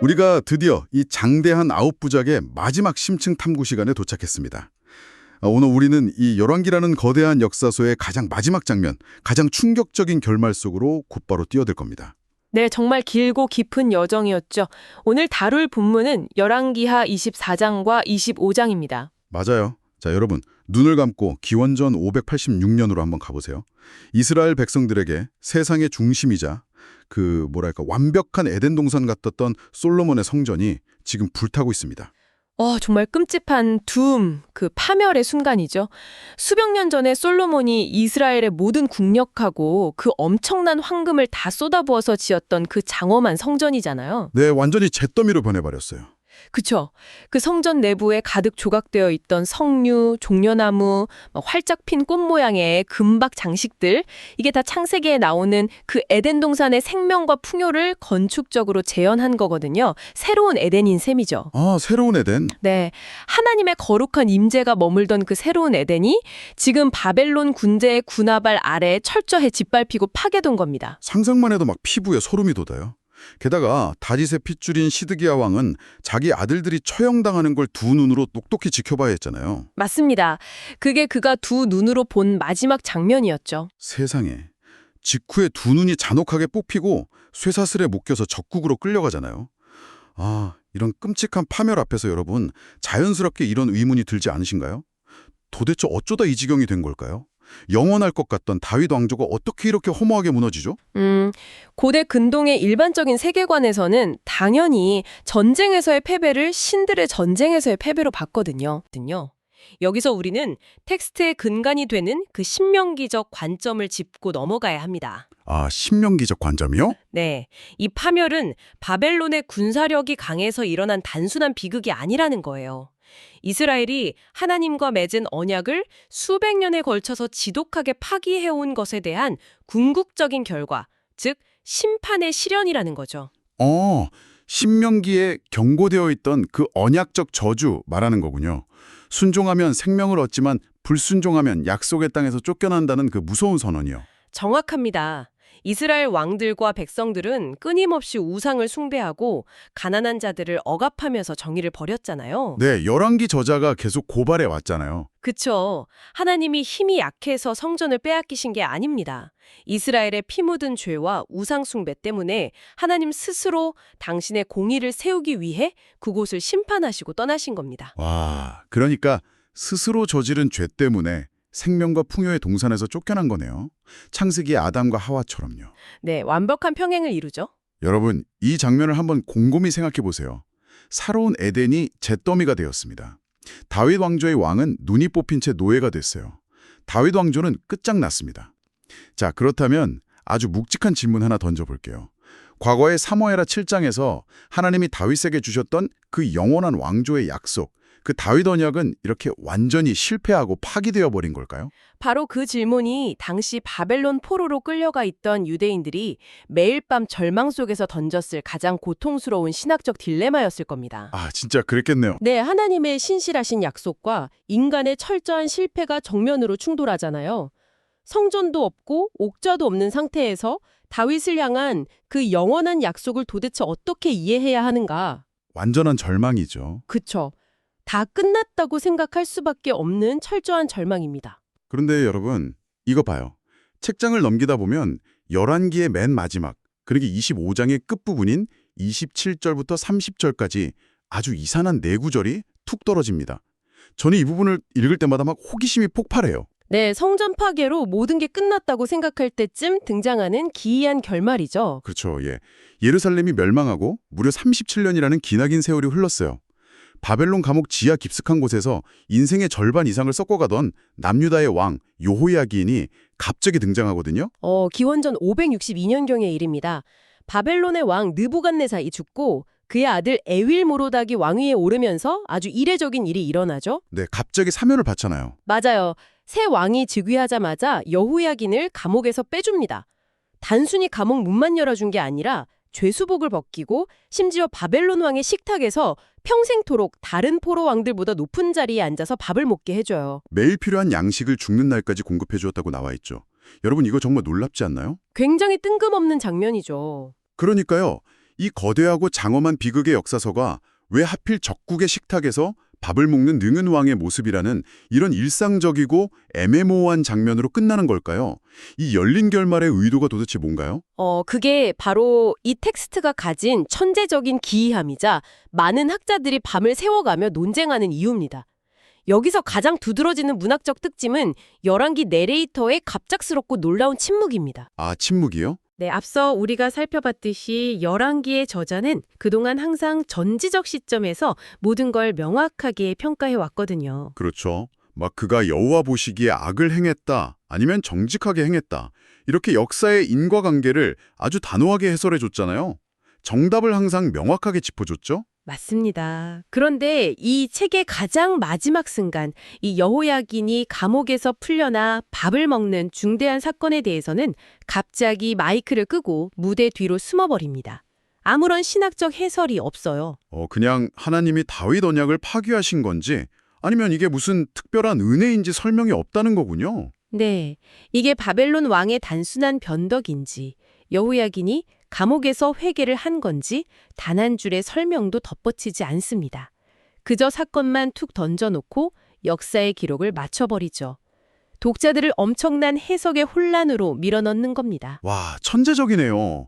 우리가 드디어 이 장대한 아홉부작의 마지막 심층 탐구 시간에 도착했습니다. 오늘 우리는 이 열왕기라는 거대한 역사소의 가장 마지막 장면, 가장 충격적인 결말 속으로 곧바로 뛰어들 겁니다. 네, 정말 길고 깊은 여정이었죠. 오늘 다룰 본문은 열왕기하 24장과 25장입니다. 맞아요. 자, 여러분, 눈을 감고 기원전 586년으로 한번 가보세요. 이스라엘 백성들에게 세상의 중심이자 완벽한 에덴 동산 같았던 솔로몬의 성전이 지금 불타고 있습니다. 정말 끔찍한 파멸의 순간이죠. 수백 년 전에 솔로몬이 이스라엘의 모든 국력하고 그 엄청난 황금을 다 쏟아부어서 지었던 그 장엄한 성전이잖아요. 네, 완전히 잿더미로 변해버렸어요. 그쵸. 그 성전 내부에 가득 조각되어 있던 석류, 종려나무, 활짝 핀 꽃 모양의 금박 장식들, 이게 다 창세기에 나오는 그 에덴 동산의 생명과 풍요를 건축적으로 재현한 거거든요. 새로운 에덴인 셈이죠. 아, 새로운 에덴? 네. 하나님의 거룩한 임재가 머물던 그 새로운 에덴이 지금 바벨론 군대의 군화발 아래에 철저히 짓밟히고 파괴된 겁니다. 상상만 해도 막 피부에 소름이 돋아요. 게다가 다윗의 핏줄인 시드기야 왕은 자기 아들들이 처형당하는 걸 두 눈으로 똑똑히 지켜봐야 했잖아요. 맞습니다. 그게 그가 두 눈으로 본 마지막 장면이었죠. 세상에. 직후에 두 눈이 잔혹하게 뽑히고 쇠사슬에 묶여서 적국으로 끌려가잖아요. 아, 이런 끔찍한 파멸 앞에서 여러분, 자연스럽게 이런 의문이 들지 않으신가요? 도대체 어쩌다 이 지경이 된 걸까요? 영원할 것 같던 다윗 왕조가 어떻게 이렇게 허무하게 무너지죠? 고대 근동의 일반적인 세계관에서는 당연히 전쟁에서의 패배를 신들의 전쟁에서의 패배로 봤거든요. 여기서 우리는 텍스트의 근간이 되는 그 신명기적 관점을 짚고 넘어가야 합니다. 아, 신명기적 관점이요? 네, 이 파멸은 바벨론의 군사력이 강해서 일어난 단순한 비극이 아니라는 거예요. 이스라엘이 하나님과 맺은 언약을 수백 년에 걸쳐서 지독하게 파기해온 것에 대한 궁극적인 결과, 즉 심판의 실현이라는 거죠. 신명기에 경고되어 있던 그 언약적 저주 말하는 거군요. 순종하면 생명을 얻지만 불순종하면 약속의 땅에서 쫓겨난다는 그 무서운 선언이요. 정확합니다. 이스라엘 왕들과 백성들은 끊임없이 우상을 숭배하고 가난한 자들을 억압하면서 정의를 버렸잖아요. 네, 열왕기 저자가 계속 고발해 왔잖아요. 그쵸. 하나님이 힘이 약해서 성전을 빼앗기신 게 아닙니다. 이스라엘의 피 묻은 죄와 우상 숭배 때문에 하나님 스스로 당신의 공의를 세우기 위해 그곳을 심판하시고 떠나신 겁니다. 와, 그러니까 스스로 저지른 죄 때문에 생명과 풍요의 동산에서 쫓겨난 거네요. 창세기의 아담과 하와처럼요. 네, 완벽한 평행을 이루죠. 여러분, 이 장면을 한번 곰곰이 생각해 보세요. 새로운 에덴이 잿더미가 되었습니다. 다윗 왕조의 왕은 눈이 뽑힌 채 노예가 됐어요. 다윗 왕조는 끝장났습니다. 자, 그렇다면 아주 묵직한 질문 하나 던져볼게요. 과거의 사무엘하 7장에서 하나님이 다윗에게 주셨던 그 영원한 왕조의 약속, 그 다윗 언약은 이렇게 완전히 실패하고 파기되어 버린 걸까요? 바로 그 질문이 당시 바벨론 포로로 끌려가 있던 유대인들이 매일 밤 절망 속에서 던졌을 가장 고통스러운 신학적 딜레마였을 겁니다. 아, 진짜 그랬겠네요. 네, 하나님의 신실하신 약속과 인간의 철저한 실패가 정면으로 충돌하잖아요. 성전도 없고 옥좌도 없는 상태에서 다윗을 향한 그 영원한 약속을 도대체 어떻게 이해해야 하는가? 완전한 절망이죠. 그쵸. 다 끝났다고 생각할 수밖에 없는 철저한 절망입니다. 그런데 여러분, 이거 봐요. 책장을 넘기다 보면 열왕기의 맨 마지막, 그러기 25장의 끝부분인 27절부터 30절까지 아주 이산한 네 구절이 툭 떨어집니다. 저는 이 부분을 읽을 때마다 막 호기심이 폭발해요. 네, 성전 파괴로 모든 게 끝났다고 생각할 때쯤 등장하는 기이한 결말이죠. 그렇죠. 예. 예루살렘이 멸망하고 무려 37년이라는 기나긴 세월이 흘렀어요. 바벨론 감옥 지하 깊숙한 곳에서 인생의 절반 이상을 썩어가던 남유다의 왕 여호야긴이 갑자기 등장하거든요. 기원전 562년경의 일입니다. 바벨론의 왕 느부갓네살이 죽고 그의 아들 에윌 모로닥이 왕위에 오르면서 아주 이례적인 일이 일어나죠. 네, 갑자기 사면을 받잖아요. 맞아요. 새 왕이 즉위하자마자 여호야긴을 감옥에서 빼줍니다. 단순히 감옥 문만 열어준 게 아니라 죄수복을 벗기고 심지어 바벨론 왕의 식탁에서 평생토록 다른 포로 왕들보다 높은 자리에 앉아서 밥을 먹게 해줘요. 매일 필요한 양식을 죽는 날까지 공급해 주었다고 나와 있죠. 여러분, 이거 정말 놀랍지 않나요? 굉장히 뜬금없는 장면이죠. 그러니까요. 이 거대하고 장엄한 비극의 역사서가 왜 하필 적국의 식탁에서 밥을 먹는 능은 왕의 모습이라는 이런 일상적이고 애매모호한 장면으로 끝나는 걸까요? 이 열린 결말의 의도가 도대체 뭔가요? 그게 바로 이 텍스트가 가진 천재적인 기이함이자 많은 학자들이 밤을 새워가며 논쟁하는 이유입니다. 여기서 가장 두드러지는 문학적 특징은 열왕기 내레이터의 갑작스럽고 놀라운 침묵입니다. 아, 침묵이요? 네, 앞서 우리가 살펴봤듯이 열왕기의 저자는 그동안 항상 전지적 시점에서 모든 걸 명확하게 평가해 왔거든요. 그렇죠. 막 그가 여호와 보시기에 악을 행했다, 아니면 정직하게 행했다. 이렇게 역사의 인과관계를 아주 단호하게 해설해 줬잖아요. 정답을 항상 명확하게 짚어줬죠? 맞습니다. 그런데 이 책의 가장 마지막 순간, 이 여호야긴이 감옥에서 풀려나 밥을 먹는 중대한 사건에 대해서는 갑자기 마이크를 끄고 무대 뒤로 숨어버립니다. 아무런 신학적 해설이 없어요. 그냥 하나님이 다윗 언약을 파기하신 건지, 아니면 이게 무슨 특별한 은혜인지 설명이 없다는 거군요. 네, 이게 바벨론 왕의 단순한 변덕인지, 여호야긴이 감옥에서 회개를 한 건지 단 한 줄의 설명도 덧붙이지 않습니다. 그저 사건만 툭 던져놓고 역사의 기록을 맞춰버리죠. 독자들을 엄청난 해석의 혼란으로 밀어넣는 겁니다. 와, 천재적이네요.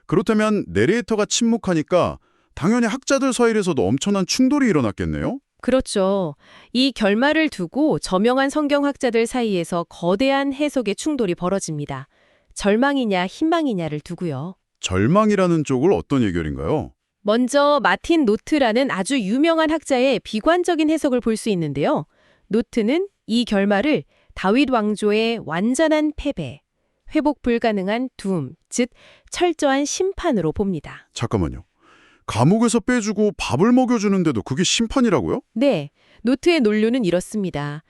그렇다면 내레이터가 침묵하니까 당연히 학자들 사이에서도 엄청난 충돌이 일어났겠네요? 그렇죠. 이 결말을 두고 저명한 성경학자들 사이에서 거대한 해석의 충돌이 벌어집니다. 절망이냐 희망이냐를 두고요. 절망이라는 쪽을 어떤 예결인가요? 먼저 마틴 노트라는 아주 유명한 학자의 비관적인 해석을 볼 수 있는데요. 노트는 이 결말을 다윗 왕조의 완전한 패배, 회복 불가능한 둠, 즉 철저한 심판으로 봅니다. 잠깐만요. 감옥에서 빼주고 밥을 먹여주는데도 그게 심판이라고요? 네, 노트의 논류는 이렇습니다.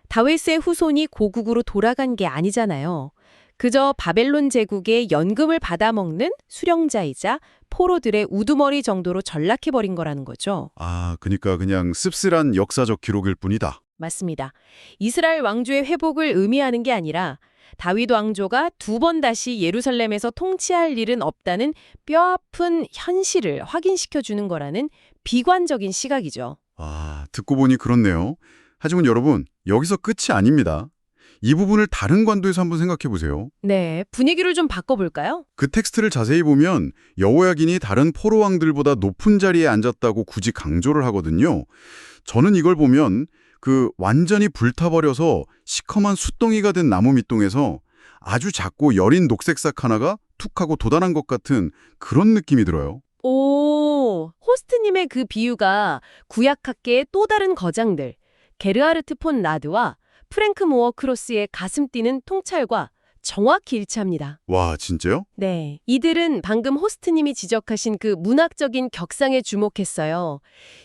다윗의 후손이 고국으로 돌아간 게 아니잖아요. 그저 바벨론 제국의 연금을 받아먹는 수령자이자 포로들의 우두머리 정도로 전락해버린 거라는 거죠. 아, 그러니까 그냥 씁쓸한 역사적 기록일 뿐이다. 맞습니다. 이스라엘 왕조의 회복을 의미하는 게 아니라 다윗 왕조가 두 번 다시 예루살렘에서 통치할 일은 없다는 뼈아픈 현실을 확인시켜주는 거라는 비관적인 시각이죠. 아, 듣고 보니 그렇네요. 하지만 여러분, 여기서 끝이 아닙니다. 이 부분을 다른 관도에서 한번 생각해 보세요. 네, 분위기를 좀 바꿔볼까요? 그 텍스트를 자세히 보면 여호야긴이 다른 포로 왕들보다 높은 자리에 앉았다고 굳이 강조를 하거든요. 저는 이걸 보면 그 완전히 불타버려서 시커먼 숫덩이가 된 나무 밑동에서 아주 작고 여린 녹색삭 하나가 툭 하고 돋아난 것 같은 그런 느낌이 들어요. 오, 호스트님의 그 비유가 구약학계의 또 다른 거장들, 게르하르트 폰 라드와 프랭크 모어 크로스의 가슴 뛰는 통찰과 정확히 일치합니다. 와, 진짜요? 네, 이들은 방금 호스트님이 지적하신 그 문학적인 격상에 주목했어요.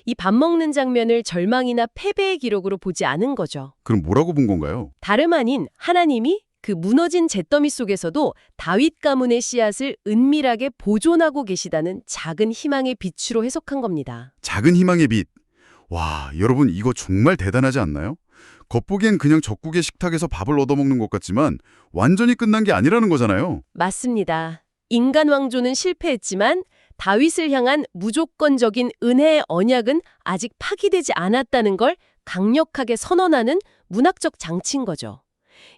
이 밥 먹는 장면을 절망이나 패배의 기록으로 보지 않은 거죠. 그럼 뭐라고 본 건가요? 다름 아닌 하나님이 그 무너진 잿더미 속에서도 다윗 가문의 씨앗을 은밀하게 보존하고 계시다는 작은 희망의 빛으로 해석한 겁니다. 작은 희망의 빛. 와, 여러분 이거 정말 대단하지 않나요? 겉보기엔 그냥 적국의 식탁에서 밥을 얻어먹는 것 같지만 완전히 끝난 게 아니라는 거잖아요. 맞습니다. 인간 왕조는 실패했지만 다윗을 향한 무조건적인 은혜의 언약은 아직 파기되지 않았다는 걸 강력하게 선언하는 문학적 장치인 거죠.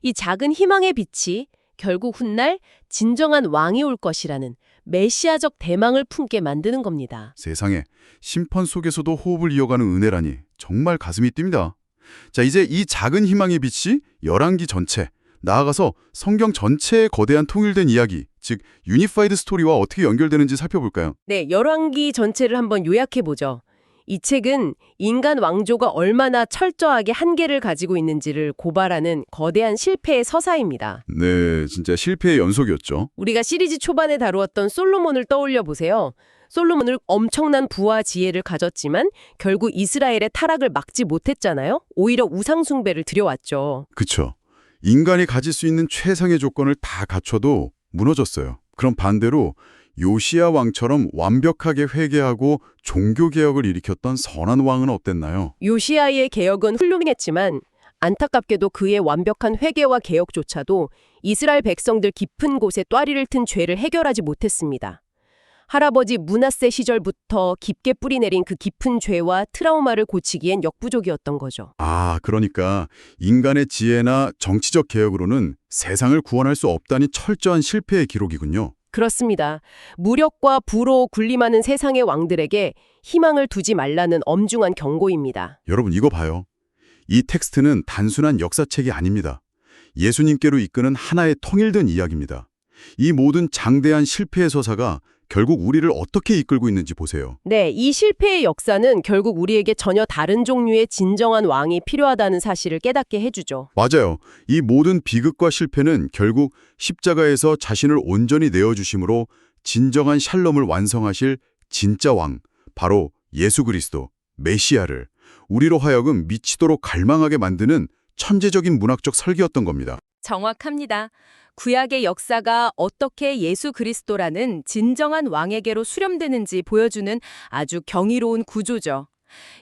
이 작은 희망의 빛이 결국 훗날 진정한 왕이 올 것이라는 메시아적 대망을 품게 만드는 겁니다. 세상에, 심판 속에서도 호흡을 이어가는 은혜라니 정말 가슴이 뜁니다. 자, 이제 이 작은 희망의 빛이 열왕기 전체, 나아가서 성경 전체의 거대한 통일된 이야기, 즉 유니파이드 스토리와 어떻게 연결되는지 살펴볼까요? 네, 열왕기 전체를 한번 요약해보죠. 이 책은 인간 왕조가 얼마나 철저하게 한계를 가지고 있는지를 고발하는 거대한 실패의 서사입니다. 네, 진짜 실패의 연속이었죠. 우리가 시리즈 초반에 다루었던 솔로몬을 떠올려 보세요. 솔로몬은 엄청난 부와 지혜를 가졌지만 결국 이스라엘의 타락을 막지 못했잖아요. 오히려 우상 숭배를 들여왔죠. 그쵸. 인간이 가질 수 있는 최상의 조건을 다 갖춰도 무너졌어요. 그럼 반대로 요시야 왕처럼 완벽하게 회개하고 종교개혁을 일으켰던 선한 왕은 어땠나요? 요시야의 개혁은 훌륭했지만 안타깝게도 그의 완벽한 회개와 개혁조차도 이스라엘 백성들 깊은 곳에 또아리를 튼 죄를 해결하지 못했습니다. 할아버지 므낫세 시절부터 깊게 뿌리내린 그 깊은 죄와 트라우마를 고치기엔 역부족이었던 거죠. 아, 그러니까 인간의 지혜나 정치적 개혁으로는 세상을 구원할 수 없다니 철저한 실패의 기록이군요. 그렇습니다. 무력과 부로 군림하는 세상의 왕들에게 희망을 두지 말라는 엄중한 경고입니다. 여러분 이거 봐요. 이 텍스트는 단순한 역사책이 아닙니다. 예수님께로 이끄는 하나의 통일된 이야기입니다. 이 모든 장대한 실패의 서사가 결국 우리를 어떻게 이끌고 있는지 보세요. 네, 이 실패의 역사는 결국 우리에게 전혀 다른 종류의 진정한 왕이 필요하다는 사실을 깨닫게 해주죠. 맞아요. 이 모든 비극과 실패는 결국 십자가에서 자신을 온전히 내어주심으로 진정한 샬롬을 완성하실 진짜 왕, 바로 예수 그리스도, 메시아를 우리로 하여금 미치도록 갈망하게 만드는 천재적인 문학적 설계였던 겁니다. 정확합니다. 구약의 역사가 어떻게 예수 그리스도라는 진정한 왕에게로 수렴되는지 보여주는 아주 경이로운 구조죠.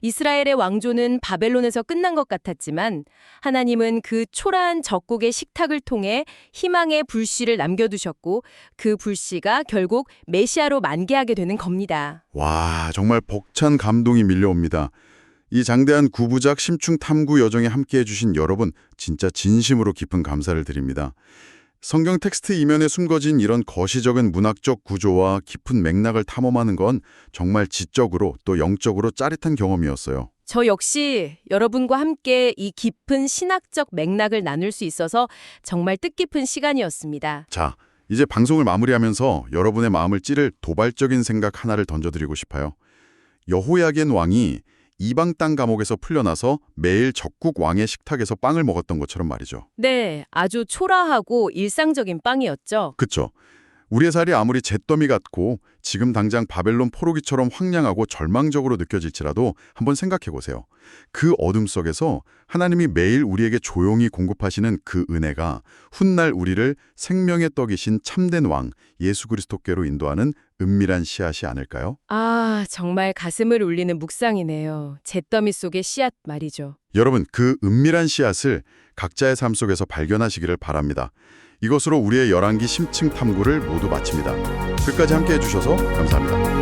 이스라엘의 왕조는 바벨론에서 끝난 것 같았지만 하나님은 그 초라한 적국의 식탁을 통해 희망의 불씨를 남겨두셨고 그 불씨가 결국 메시아로 만개하게 되는 겁니다. 와, 정말 벅찬 감동이 밀려옵니다. 이 장대한 구부작 심층 탐구 여정에 함께해 주신 여러분 진짜 진심으로 깊은 감사를 드립니다. 성경 텍스트 이면에 숨겨진 이런 거시적인 문학적 구조와 깊은 맥락을 탐험하는 건 정말 지적으로 또 영적으로 짜릿한 경험이었어요. 저 역시 여러분과 함께 이 깊은 신학적 맥락을 나눌 수 있어서 정말 뜻깊은 시간이었습니다. 자, 이제 방송을 마무리하면서 여러분의 마음을 찌를 도발적인 생각 하나를 던져드리고 싶어요. 여호야긴 왕이 이방 땅 감옥에서 풀려나서 매일 적국 왕의 식탁에서 빵을 먹었던 것처럼 말이죠. 네, 아주 초라하고 일상적인 빵이었죠. 그쵸? 우리의 삶이 아무리 잿더미 같고 지금 당장 바벨론 포로기처럼 황량하고 절망적으로 느껴질지라도 한번 생각해 보세요. 그 어둠 속에서 하나님이 매일 우리에게 조용히 공급하시는 그 은혜가 훗날 우리를 생명의 떡이신 참된 왕 예수 그리스도께로 인도하는 은밀한 씨앗이 아닐까요? 아, 정말 가슴을 울리는 묵상이네요. 잿더미 속의 씨앗 말이죠. 여러분, 그 은밀한 씨앗을 각자의 삶 속에서 발견하시기를 바랍니다. 이것으로 우리의 열왕기 심층 탐구를 모두 마칩니다. 끝까지 함께해 주셔서 감사합니다.